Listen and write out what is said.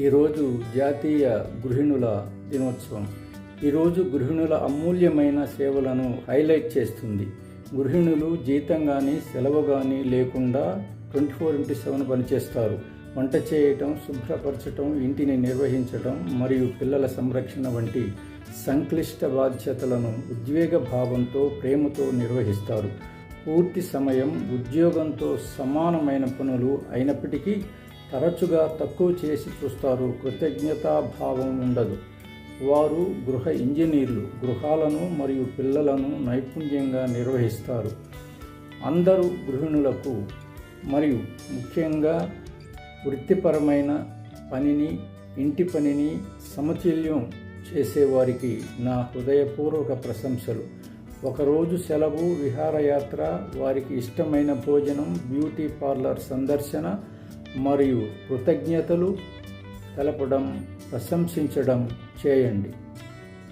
ఈరోజు జాతీయ గృహిణుల దినోత్సవం. ఈరోజు గృహిణుల అమూల్యమైన సేవలను హైలైట్ చేస్తుంది. గృహిణులు జీతం కానీ సెలవు కానీ లేకుండా 24/7 పనిచేస్తారు. వంట చేయటం, శుభ్రపరచటం, ఇంటిని నిర్వహించటం మరియు పిల్లల సంరక్షణ వంటి సంక్లిష్ట బాధ్యతలను ఉద్వేగ భావంతో, ప్రేమతో నిర్వహిస్తారు. పూర్తి సమయం ఉద్యోగంతో సమానమైన పనులు అయినప్పటికీ తరచుగా తక్కువ చేసి చూస్తారు. కృతజ్ఞతాభావం ఉండదు. వారు గృహ ఇంజనీర్లు, గృహాలను మరియు పిల్లలను నైపుణ్యంగా నిర్వహిస్తారు. అందరూ గృహిణులకు మరియు ముఖ్యంగా వృత్తిపరమైన పనిని, ఇంటి పనిని సమతుల్యం చేసేవారికి నా హృదయపూర్వక ప్రశంసలు. ఒకరోజు సెలవు, విహారయాత్ర, వారికి ఇష్టమైన భోజనం, బ్యూటీ పార్లర్ సందర్శన మరియు కృతజ్ఞతలు తెలపడం, ప్రశంసించడం చేయండి.